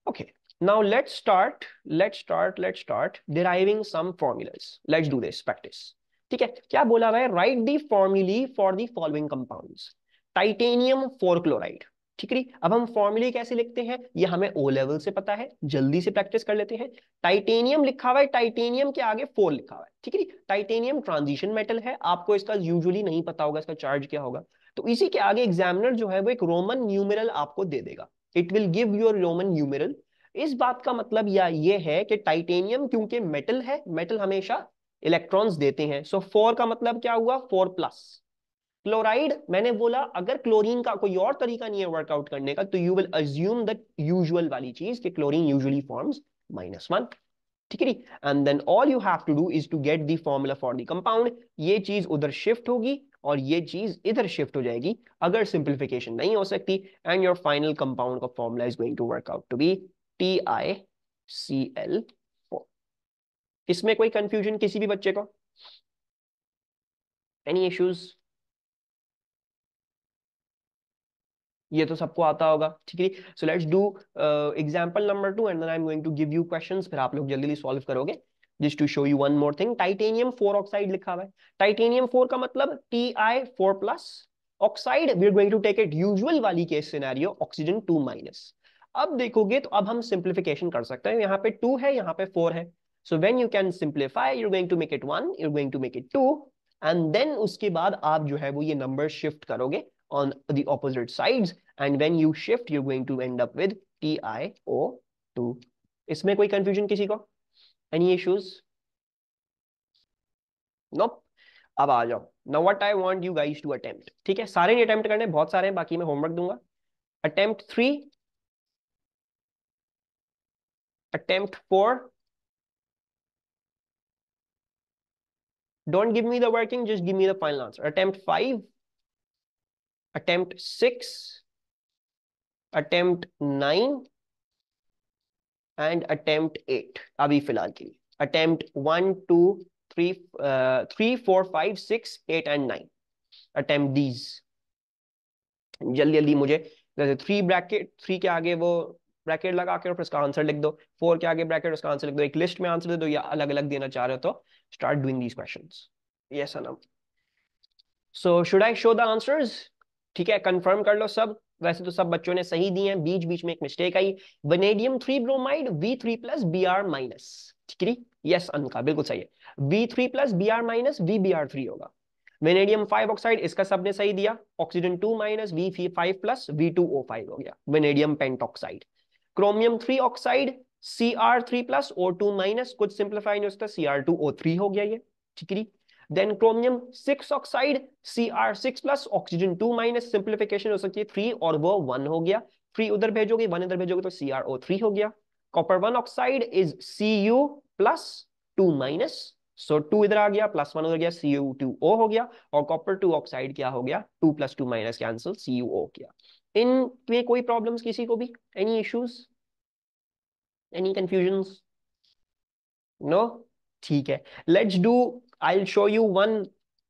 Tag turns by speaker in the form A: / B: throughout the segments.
A: Okay, now let's start deriving some formulas. Let's do this practice. ठीक है, क्या बोला हुआ है? Right the formulae for the following compounds. Titanium 4 chloride. ठीक है, अब हम फॉर्मूले कैसे लिखते हैं ये हमें ओ लेवल से पता है, जल्दी से प्रैक्टिस कर लेते हैं। टाइटेनियम लिखा हुआ है, टाइटेनियम के आगे 4 लिखा हुआ है। ठीक है, टाइटेनियम ट्रांजिशन मेटल है, आपको इसका यूजुअली नहीं पता होगा इसका चार्ज क्या होगा, तो इसी के आगे एग्जामिनर जो है वो एक रोमन न्यूमेरल आपको दे देगा। It will give your Roman numeral. इस बात का मतलब या ये है कि टाइटेनियम क्योंकि मेटल है, मेटल हमेशा इलेक्ट्रॉन्स देते हैं, सो 4 का मतलब क्या हुआ? 4 प्लस। क्लोराइड मैंने बोला अगर क्लोरीन का कोई और तरीका नहीं है वर्कआउट करने का तो you will assume that usual वाली चीज कि क्लोरीन यूजुअली फॉर्म्स -1। ठीक है, and then all you have to do is to get the formula for the compound. ये चीज उधर शिफ्ट होगी और ये चीज इधर शिफ्ट हो जाएगी अगर सिंप्लीफिकेशन नहीं हो सकती, एंड योर फाइनल कंपाउंड का formula is going to work out to be TiCl4। इसमें कोई कंफ्यूजन किसी भी बच्चे को? Any issues? ये तो सबको आता होगा। ठीक है, so let's do example number 2 and then I am going to give you questions, फिर आप लोग जल्दी जल्दी सॉल्व करोगे। Just to show you one more thing, titanium 4 oxide लिखा हुआ है। टाइटेनियम 4 का मतलब Ti4 plus. Oxide we are going to take it usual वाली केस सिनेरियो, ऑक्सीजन 2 माइनस। अब देखोगे तो अब हम सिंप्लीफिकेशन कर सकते हैं, यहाँ पे 2 है, यहाँ पे 4 है। So when you can simplify you are going to make it 1, you are going to make it 2, and then उसके बाद आप जो है वो ये नंबर शिफ्ट करोगे on the opposite sides, and when you shift you're going to end up with TiO2। इसमें कोई कंफ्यूजन किसी को? Any issues? नो। अब आ जाओ, now what I want you guys to attempt. ठीक है, सारे नहीं अटेम्प्ट करने, बहुत सारे हैं, बाकी मैं होमवर्क दूंगा। Attempt 3, attempt 4, don't give me the working, just give me the final answer। attempt 5, attempt 6, attempt 9 and attempt 8 अभी फिलहाल के लिए। Attempt 1 2 3 3 4 5 6 8 and 9, attempt these. जल्दी जल्दी मुझे, जैसे 3 ब्रैकेट, 3 के आगे वो ब्रैकेट लगा के और फिर उसका आंसर लिख दो, 4 के आगे ब्रैकेट उसका आंसर लिख दो, एक लिस्ट में आंसर दे दो, या अलग अलग देना चाह रहे हो तो start doing these questions. Yes Anam, so should I show the answers? ठीक है, कंफर्म कर लो सब। वैसे तो सब बच्चों ने सही दिए हैं, बीच बीच में एक mistake I. Vanadium 3 bromide V3 plus Br minus. ठीक है, यस अनका बिल्कुल सही है, V3 plus Br minus VBr3 होगा। वेनेडियम 5 ऑक्साइड, इसका सबने सही दिया, oxygen 2 minus V5 plus V2O5 हो गया, vanadium pentoxide. Chromium 3 oxide Cr3 plus O2 minus, कुछ सिंप्लीफाई नहीं होता, Cr2O3 हो गया ये। ठीक है, then chromium 6 oxide Cr6 plus oxygen 2 minus, simplification हो सकती है 3 और वो 1 हो गया, 3 उधर भेजोगे 1 इधर भेजोगे तो CrO3 हो गया। Copper 1 oxide is Cu plus 2 minus, so 2 इधर आ गया, प्लस 1 उधर गया, Cu2O हो गया, और कॉपर 2 ऑक्साइड क्या हो गया? 2 प्लस 2 माइनस कैंसिल, CuO गया। इनमें कोई प्रॉब्लम्स किसी को भी? Any issues? Any confusions? No? ठीक है, let's do, I will show you one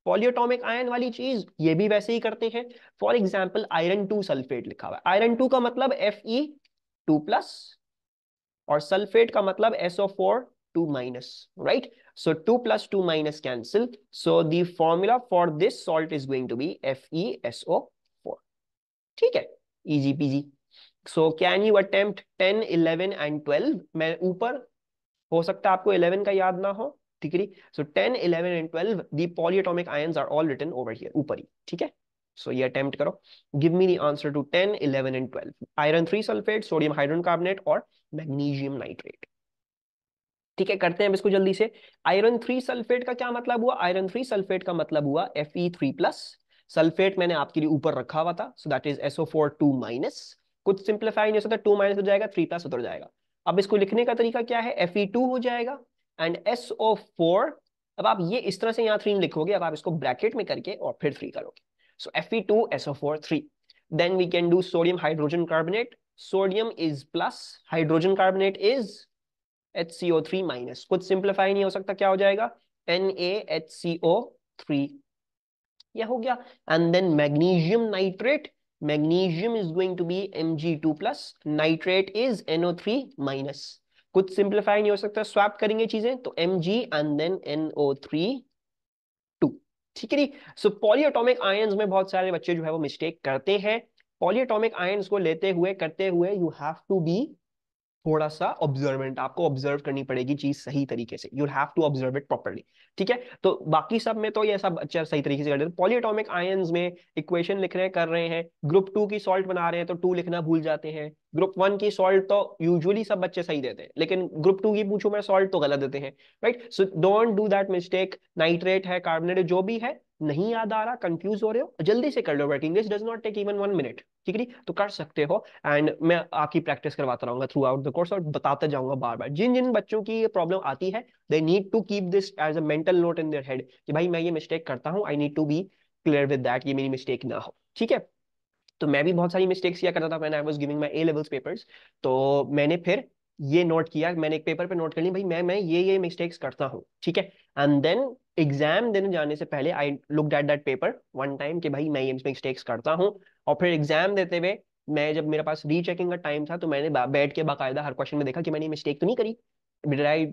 A: polyatomic ion वाली चीज, ये भी वैसे ही करते हैं। फॉर एग्जाम्पल आयरन 2 सल्फेट लिखा हुआ है, आयरन 2 का मतलब Fe2 प्लस, और सल्फेट का मतलब SO4 2 minus, right? So 2 plus 2 minus cancel, so the formula for this salt is going to be FeSO4। ठीक है, easy peasy. So can you attempt 10 11 and 12? मैं ऊपर, हो सकता है आपको 11 का याद ना हो। ठीक है, so 10 11 and 12 the polyatomic ions are all written over here, ऊपर ही। ठीक है, सो ये अटेम्प्ट करो, give me the answer to 10 11 and 12। Iron 3 sulphate, sodium hydrogen carbonate और मैग्नीशियम नाइट्रेट। ठीक है, करते हैं इसको जल्दी से। आयरन 3 सल्फेट का क्या मतलब हुआ? आयरन 3 सल्फेट का मतलब हुआ Fe3 प्लस, सल्फेट मैंने आपके लिए ऊपर रखा हुआ था, so that is SO4 2 minus, कुछ सिंप्लीफाई नहीं हो सकता, 2 माइनस हो जाएगा, 3 प्लस उतर जाएगा। अब इसको लिखने का तरीका क्या है? Fe2 हो जाएगा एंड SO4, अब आप ये इस तरह से यहाँ 3 लिखोगे, अब आप इसको ब्रैकेट में करके और फिर 3 करोगे, so Fe2 SO4 3। Then we can do sodium hydrogen carbonate, sodium is plus, hydrogen carbonate is HCO3 minus, कुछ सिंप्लीफाई नहीं हो सकता, क्या हो जाएगा? NaHCO3, यह हो गया। And then magnesium nitrate magnesium is going to be Mg2 plus, nitrate is NO3 minus. कुछ सिंप्लीफाई नहीं हो सकता, स्वैप करेंगे चीजें तो Mg एंड देन NO3 2। ठीक है जी। सो पॉलीएटॉमिक आयंस में बहुत सारे बच्चे जो है वो मिस्टेक करते हैं। पॉलीएटॉमिक आयंस को लेते हुए करते हुए यू हैव टू बी थोड़ा सा ऑब्जर्वेंट, आपको ऑब्जर्व करनी पड़ेगी चीज सही तरीके से, you have to observe it properly. ठीक है, तो बाकी सब में तो ये सब अच्छा सही तरीके से कर देते। पॉलीएटॉमिक आयंस में इक्वेशन लिख रहे हैं, कर रहे हैं, ग्रुप 2 की सॉल्ट बना रहे हैं तो 2 लिखना भूल जाते हैं। ग्रुप 1 की सॉल्ट तो यूजुअली सब बच्चे सही देते हैं, लेकिन ग्रुप 2 की पूछूं मैं सॉल्ट तो गलत देते हैं। Right, so don't do that mistake. Nitrate है, कार्बोनेट जो भी है, नहीं याद आ रहा, कंफ्यूज हो रहे हो, जल्दी से कर लो working, this does not take even 1 minute. ठीक है, तो कर सकते हो। एंड मैं आपकी प्रैक्टिस करवाता रहूंगा थ्रू आउट द कोर्स और बताते जाऊंगा बार बार। जिन जिन बच्चों की ये प्रॉब्लम आती है, they need to keep this as a mental note in their head कि भाई मैं ये मिस्टेक करता हूँ, I need to be clear with that, ये मेरी मिस्टेक ना हो। ठीक है, तो मैं भी बहुत सारी मिस्टेक्स किया करता था when I was giving my A levels papers. तो मैंने फिर ये नोट किया, मैंने एक पेपर पे नोट कर ली भाई मैं ये मिस्टेक्स करता हूँ। ठीक है, एंड देन एग्जाम देने जाने से पहले I looked at that paper one time कि भाई मैं ये मिस्टेक्स करता हूँ। और फिर एग्जाम देते हुए मैं, जब मेरे पास रीचेकिंग का टाइम था, तो मैंने बैठ के बाकायदा हर क्वेश्चन में देखा कि मैंने मिस्टेक तो नहीं करी, did I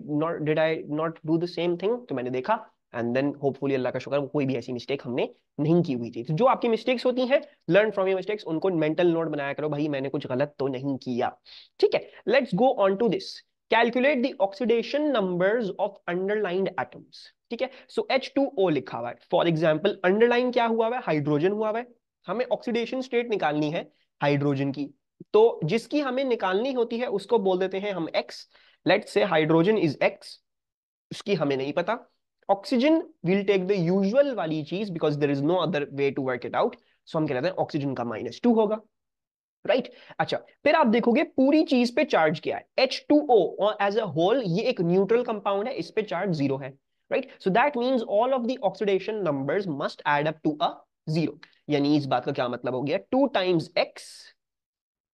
A: not do the same thing, तो मैंने देखा। एंड देन होपफुली अल्लाह का शुक्र कोई भी ऐसी मिस्टेक हमने नहीं की हुई थी। तो जो आपकी मिस्टेक्स होती हैं, लर्न फ्रॉम योर मिस्टेक्स, उनको मेंटल नोट बनाया करो, भाई मैंने कुछ गलत तो नहीं किया। ठीक है, let's go on to this. Calculate the oxidation numbers of underlined atoms. ठीक है, सो H2O लिखा हुआ है, फॉर एग्जाम्पल अंडरलाइन क्या हुआ हुआ है, हाइड्रोजन हुआ हुआ है। हमें ऑक्सीडेशन स्टेट निकालनी है हाइड्रोजन की, तो जिसकी हमें निकालनी होती है उसको बोल देते हैं हम X. Let's say hydrogen is X, उसकी हमें नहीं पता। Oxygen will take the usual वाली चीज because there is no other way to work it out, so हम कहते हैं ऑक्सीजन का -2 होगा। राइट, अच्छा, फिर आप देखोगे पूरी चीज पे चार्ज क्या है, H2O और एज अ होल ये एक न्यूट्रल कंपाउंड है, इस पे चार्ज 0 है। Right, so that means all of the oxidation numbers must add up to a 0। यानी इस बात का क्या मतलब हो गया, 2 times x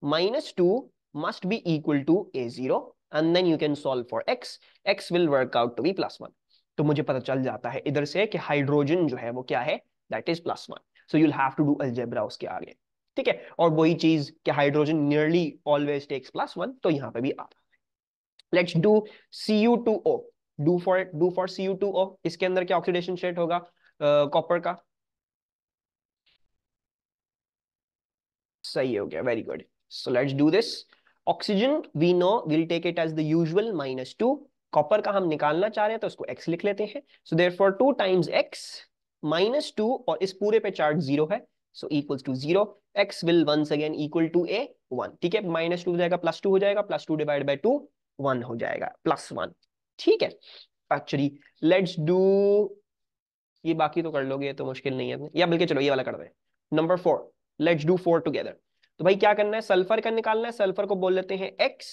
A: -2 must be equal to A0 and then you can solve for x, x will work out to be +1। तो मुझे पता चल जाता है इधर से कि हाइड्रोजन जो है वो क्या है, that is +1। So you'll have to do algebra उसके आगे। ठीक है, और वही चीज कि हाइड्रोजन नियरली ऑलवेज टेक्स +1, तो यहां पे भी आता है। Let's do Cu2O। Do for Cu2O, इसके अंदर क्या ऑक्सीडेशन स्टेट होगा कॉपर का? सही हो गया, very good. So let's do this. Oxygen we know will take it as the usual -2। Copper का हम निकालना चाह रहे हैं तो उसको x लिख लेते हैं। सो देयरफॉर 2 टाइम्स x -2, और इस पूरे पे चार्ज 0 है, so equals to 0। x will once again equal to a 1। ठीक है, -2 हो जाएगा +2 हो जाएगा, +2 डिवाइड बाय 2 1 हो जाएगा, +1। ठीक है, एक्चुअली लेट्स डू, ये बाकी तो कर लोगे, ये तो मुश्किल नहीं है, या बल्कि चलो ये वाला कर दे। Number 4, let's do 4 together. तो भाई क्या करना है, सल्फर का निकालना है, सल्फर को बोल लेते हैं x।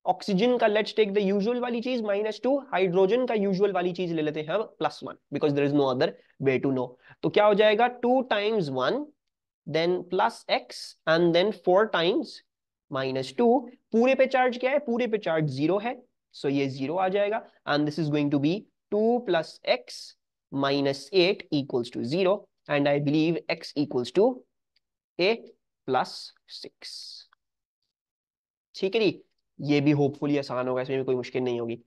A: ऑक्सीजन का लेट्स टेक द यूजुअल वाली चीज -2, हाइड्रोजन का यूजुअल वाली चीज ले लेते हैं हम +1 because there is no other way to know. तो क्या हो जाएगा, 2 times 1 then plus x and then 4 times -2। पूरे पे चार्ज क्या है, पूरे पे चार्ज 0 है, सो ये 0 आ जाएगा। And this is going to be 2 + x -8 equals to 0, and I believe x equals to a +6। ठीक है जी, ये भी होपफुली आसान होगा, इसमें भी कोई मुश्किल नहीं होगी।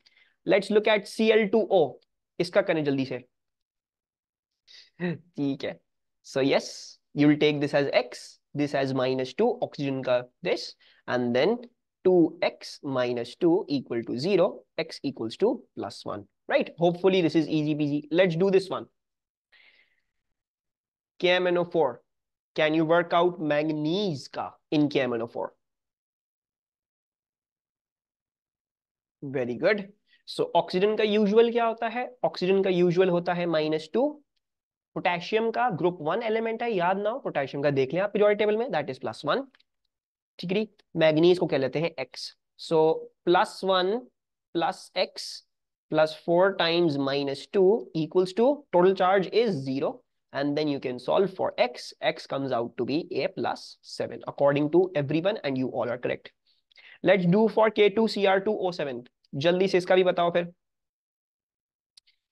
A: लेट्स लुक एट Cl2O, इसका करें जल्दी से। ठीक है, so yes, you will take this as x, this as -2, oxygen का this, and then 2x -2 equal to 0, x equals to +1। right, hopefully this is easy peasy। let's do this one, KMnO4। Can you work out manganese का in KMnO4? Very good. So oxygen का usual क्या होता है, oxygen का usual होता है -2। Potassium का group 1 element है, याद ना हो पोटेशियम का देख लें आप पीरियोडिक टेबल में, दैट इज +1। ठीक है, मैग्नीज को कह लेते हैं x। So +1 + x +4 times -2 equals to total charge is 0, and then you can solve for x, x comes out to be a +7 according to everyone and you all are correct। Let's do for K2Cr2O7, जल्दी से इसका भी बताओ फिर।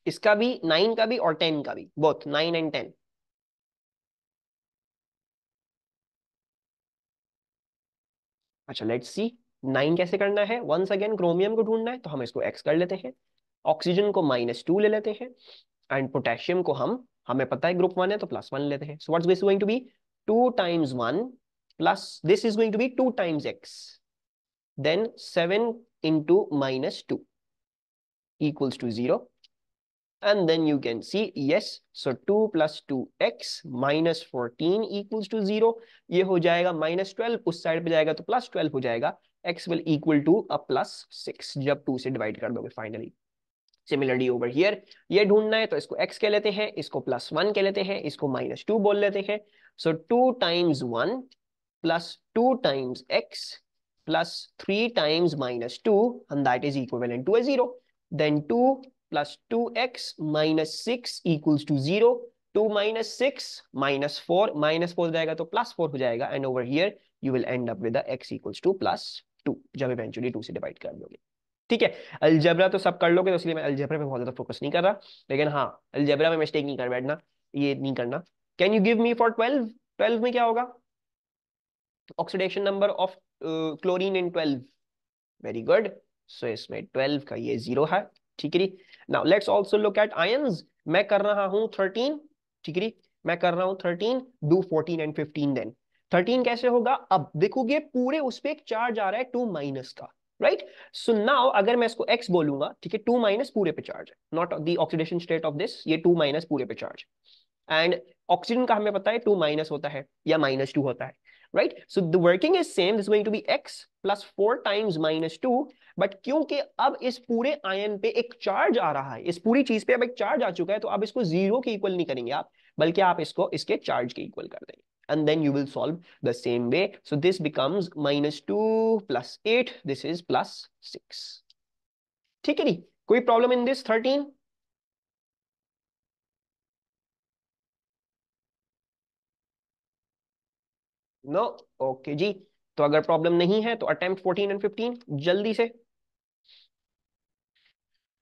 A: इसका भी 9 का भी और 10 का भी, बोथ 9 and 10। अच्छा लेट्स सी 9 कैसे करना है। वंस अगेन क्रोमियम को ढूंढना है तो हम इसको x कर लेते हैं, ऑक्सीजन को -2 ले लेते हैं, एंड पोटेशियम को हमें पता है ग्रुप 1 है तो +1 लेते हैं। So what's this going to be 2 times 1 plus this is going to be 2 times x, then 7 into -2 equals to 0. And then you can see yes, so 2 plus 2x minus 14 equals to 0. ये हो जाएगा -12, उस side पे जाएगा तो +12 हो जाएगा। x will equal to a +6 जब 2 से डिवाइड कर दोगे फाइनली। सिमिलरली ओवर हियर ये ढूंढना है तो इसको x कह लेते हैं, इसको +1 कह लेते हैं, इसको -2 बोल लेते हैं। सो 2 times 1 plus 2 times x plus 3 times -2 and that is equivalent to a 0. Then 2 plus 2x minus 6 equals to 0. 2 minus 6 -4 -4 हो जाएगा तो +4 हो जाएगा, and over here you will end up with the x equals to +2 जब eventually 2 से divide कर दोगे। ठीक है, अलजेब्रा तो सब कर लोगे तो इसलिए मैं अलजेब्रा पे बहुत ज्यादा फोकस नहीं कर रहा, लेकिन हाँ अलजेब्रा में मिस्टेक नहीं कर बैठना, ये नहीं करना। Can you give me for 12? 12 में क्या होगा? Oxidation number of chlorine in 12। Very good, so इसमें 12 का ये 0 है। ठीक है, now let's also look at ions. मैं कर रहा हूं 13। ठीक है, मैं कर रहा हूं 13, डू 14 एंड 15 देन। 13 कैसे होगा? अब देखोगे पूरे उस पे एक चार्ज आ रहा है 2 माइनस का, राइट? सो नाउ अगर मैं इसको x बोलूंगा, ठीक है, 2 माइनस पूरे पे चार्ज है, not the oxidation state of this, ये 2 माइनस पूरे पे चार्ज। एंड ऑक्सीजन का हमें पता है 2 माइनस होता है या -2 होता है, right? So the working is same, this going to be x plus 4 times -2। But क्योंकि अब इस पूरे आयन पे एक चार्ज आ रहा है, इस पूरी चीज पे अब एक चार्ज आ चुका है, तो अब इसको 0 के इक्वल नहीं करेंगे आप, बल्कि आप इसको इसके चार्ज के इक्वल कर देंगे, and then you will solve the same way. So this becomes -2 plus 8, this is +6। ठीक है नी? कोई problem in this 13? No? Okay ji, तो अगर प्रॉब्लम नहीं है तो अटेम्प्ट 14 एंड 15 जल्दी से।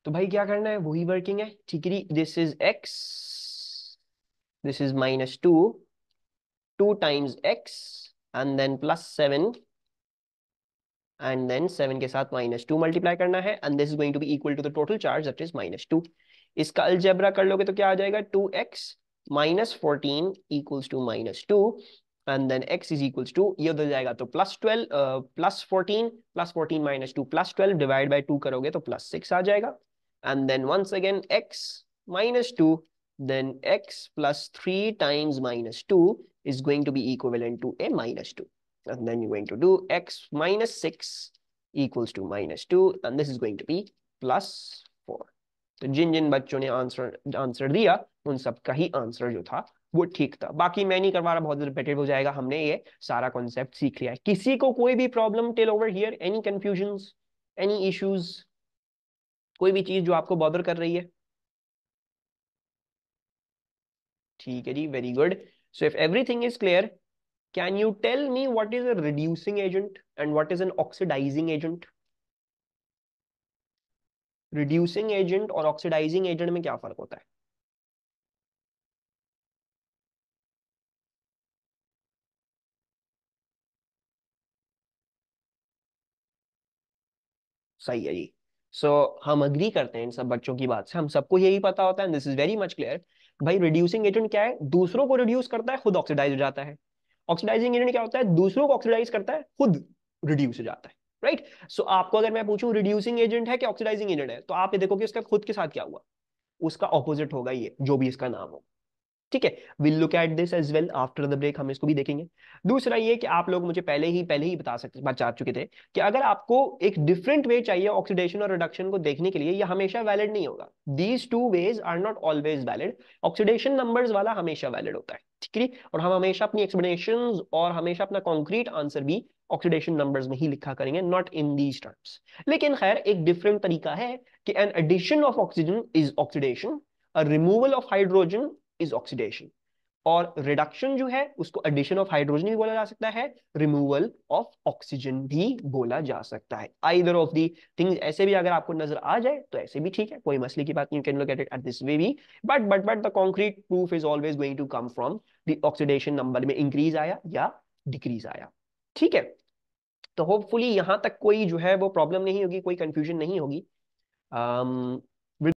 A: तो भाई क्या करना है, वही वर्किंग है। ठीक है, this is x, this is -2, 2 times x and then +7, and then 7 के साथ -2 मल्टीप्लाई करना है, and this is going to be equal to the total charge that is -2। इसका अलजेब्रा कर लोगे तो क्या आ जाएगा, 2x -14 equals to -2, and then x is equals to, ये उधर जाएगा तो +12, +14, +14 -2 +12 डिवाइड बाय 2 करोगे तो +6 आ जाएगा, and then once again x -2, then x plus 3 times -2 is going to be equivalent to a -2, and then you're going to do x minus 6 equals to -2, and this is going to be +4। तो जिन जिन बच्चों ने answer दिया उन सब का ही answer जो था वो ठीक था। बाकी मैं नहीं करवा रहा, बहुत रिपीटेड हो जाएगा, हमने ये सारा कॉन्सेप्ट सीख लिया है। किसी को कोई भी problem till over here, any confusions, any issues, कोई भी चीज जो आपको बॉदर कर रही है? ठीक है जी, very good. So if everything is clear, can you tell me what is a reducing agent and what is an oxidizing agent? reducing agent और oxidizing agent में क्या फर्क होता है? सही है जी। सो हम अग्री करते हैं इन सब बच्चों की बात से, हम सबको यही पता होता है, this is very much clear. भाई रिड्यूसिंग एजेंट क्या है? दूसरों को रिड्यूस करता है, खुद ऑक्सीडाइज हो जाता है। ऑक्सीडाइजिंग एजेंट क्या होता है? दूसरों को ऑक्सीडाइज करता है, खुद रिड्यूस हो जाता है, राइट? सो आपको अगर मैं पूछूं रिड्यूसिंग एजेंट है कि ऑक्सीडाइजिंग एजेंट है, तो आप ये देखो कि उसका खुद के साथ क्या हुआ, उसका ऑपोजिट होगा ये, जो भी इसका नाम हो। ठीक है, will look at this as well after the break, हम इसको भी देखेंगे। दूसरा ये कि आप लोग मुझे पहले ही बता चुके थे कि अगर आपको एक डिफरेंट वे चाहिए ऑक्सीडेशन और रिडक्शन को देखने के लिए, ये हमेशा वैलिड नहीं होगा। These two ways are not always valid. Oxidation numbers वाला हमेशा वैलिड होता है, ठीक है, और हम हमेशा अपनी एक्सप्लेनेशन और हमेशा अपना कॉन्क्रीट आंसर भी ऑक्सीडेशन नंबर्स में ही लिखा करेंगे, नॉट इन दीज टर्म्स। लेकिन खैर एक डिफरेंट तरीका है कि an addition of oxygen is oxidation, a removal of hydrogen is oxidation, और रिडक्शन जो है उसको एडिशन ऑफ हाइड्रोजन भी बोला जा सकता है, रिमूवल ऑफ ऑक्सीजन भी बोला जा सकता है। आइदर ऑफ दी थिंग्स ऐसे भी अगर आपको नजर आ जाए तो ऐसे भी ठीक है, कोई मसले की बात नहीं, you can look at it at this way भी, but the concrete proof is always going to come from the oxidation number में इंक्रीज आया या डिक्रीज आया। ठीक है, तो होपफुली यहाँ तक कोई जो है वो प्रॉब्लम नहीं होगी, कोई कंफ्यूजन नहीं होगी।